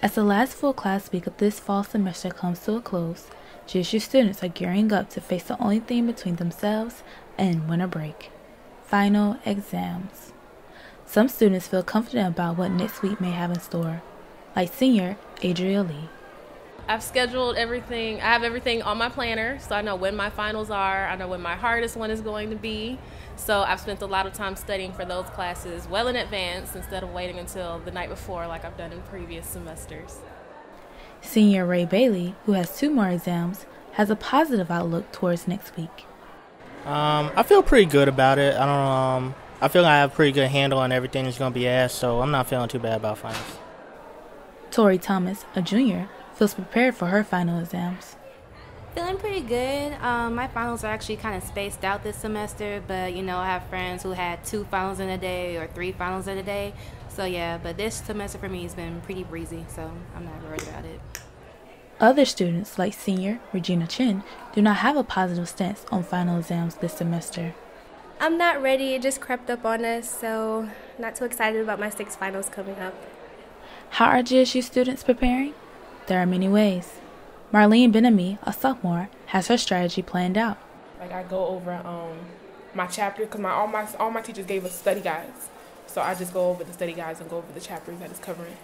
As the last full class week of this fall semester comes to a close, GSU students are gearing up to face the only thing between themselves and winter break: final exams. Some students feel confident about what next week may have in store, like senior Adria Lee. I've scheduled everything. I have everything on my planner, so I know when my finals are. I know when my hardest one is going to be. So I've spent a lot of time studying for those classes well in advance instead of waiting until the night before like I've done in previous semesters. Senior Ray Bailey, who has 2 more exams, has a positive outlook towards next week. I feel pretty good about it. I feel like I have a pretty good handle on everything that's going to be asked, so I'm not feeling too bad about finals. Tori Thomas, a junior, feels prepared for her final exams. Feeling pretty good. My finals are actually kind of spaced out this semester, but I have friends who had 2 finals in a day or 3 finals in a day. So yeah, but this semester for me has been pretty breezy, so I'm not worried about it. Other students, like senior Regina Chin, do not have a positive stance on final exams this semester. I'm not ready. It just crept up on us, so not too excited about my 6 finals coming up. How are GSU students preparing? There are many ways. Marlene Benamy, a sophomore, has her strategy planned out. Like I go over my chapter because all my teachers gave us study guides, so I just go over the study guides and go over the chapters that it's covering.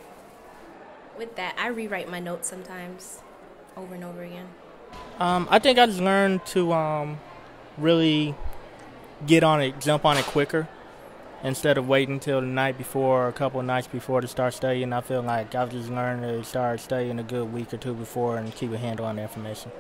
With that, I rewrite my notes sometimes, over and over again. I think I just learned to really get on it, jump on it quicker, instead of waiting until the night before or a couple of nights before to start studying. I feel like I've just learned to start studying a good week or 2 before and keep a handle on the information.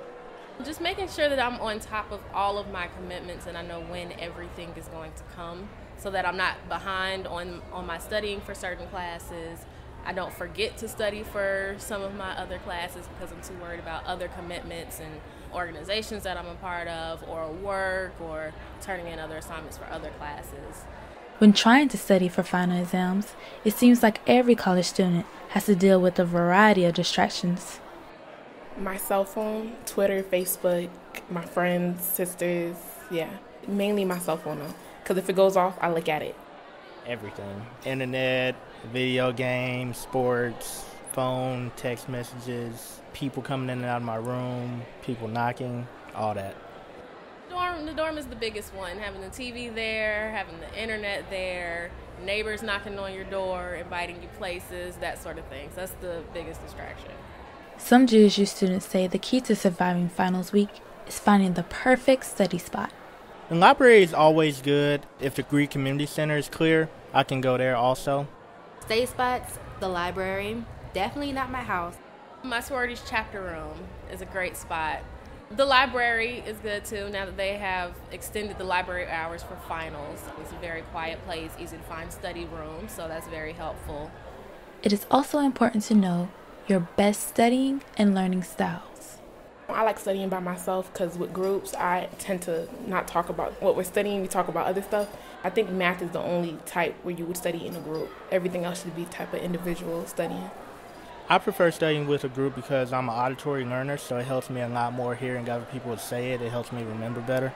Just making sure that I'm on top of all of my commitments and I know when everything is going to come so that I'm not behind on my studying for certain classes. I don't forget to study for some of my other classes because I'm too worried about other commitments and organizations that I'm a part of, or work, or turning in other assignments for other classes. When trying to study for final exams, it seems like every college student has to deal with a variety of distractions. My cell phone, Twitter, Facebook, my friends, sisters, yeah. Mainly my cell phone though, because if it goes off, I look at it. Everything. Internet, video games, sports, phone, text messages, people coming in and out of my room, people knocking, all that. The dorm is the biggest one. Having the TV there, having the internet there, neighbors knocking on your door, inviting you places, that sort of thing. So that's the biggest distraction. Some GSU students say the key to surviving finals week is finding the perfect study spot. The library is always good. If the Greek Community Center is clear, I can go there also. Study spots, the library, definitely not my house. My sorority's chapter room is a great spot. The library is good too, now that they have extended the library hours for finals. It's a very quiet place, easy to find study rooms, so that's very helpful. It is also important to know your best studying and learning styles. I like studying by myself because with groups, I tend to not talk about what we're studying, we talk about other stuff. I think math is the only type where you would study in a group. Everything else should be type of individual studying. I prefer studying with a group because I'm an auditory learner, so it helps me a lot more hearing other people say it. It helps me remember better.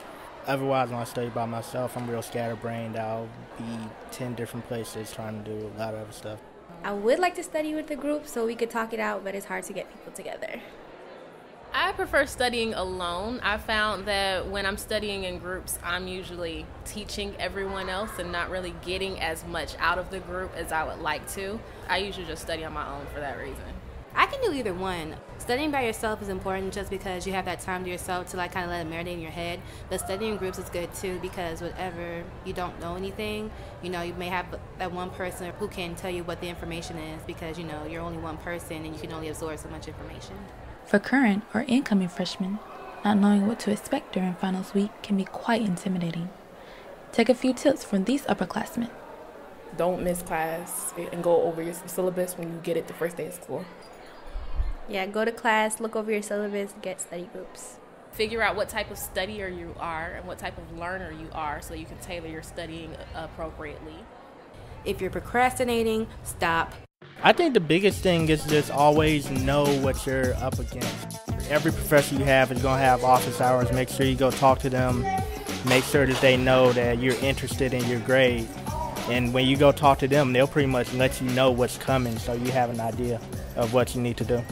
Otherwise, when I study by myself, I'm real scatterbrained. I'll be 10 different places trying to do a lot of other stuff. I would like to study with a group so we could talk it out, but it's hard to get people together. I prefer studying alone. I found that when I'm studying in groups, I'm usually teaching everyone else and not really getting as much out of the group as I would like to. I usually just study on my own for that reason. I can do either one. Studying by yourself is important just because you have that time to yourself to kind of let it marinate in your head. But studying in groups is good too because whatever you don't know anything, you may have that one person who can tell you what the information is because you're only one person and you can only absorb so much information. For current or incoming freshmen, not knowing what to expect during finals week can be quite intimidating. Take a few tips from these upperclassmen. Don't miss class and go over your syllabus when you get it the first day of school. Yeah, go to class, look over your syllabus, get study groups. Figure out what type of studier you are and what type of learner you are so you can tailor your studying appropriately. If you're procrastinating, stop. I think the biggest thing is just always know what you're up against. Every professor you have is going to have office hours. Make sure you go talk to them. Make sure that they know that you're interested in your grade. And when you go talk to them, they'll pretty much let you know what's coming, so you have an idea of what you need to do.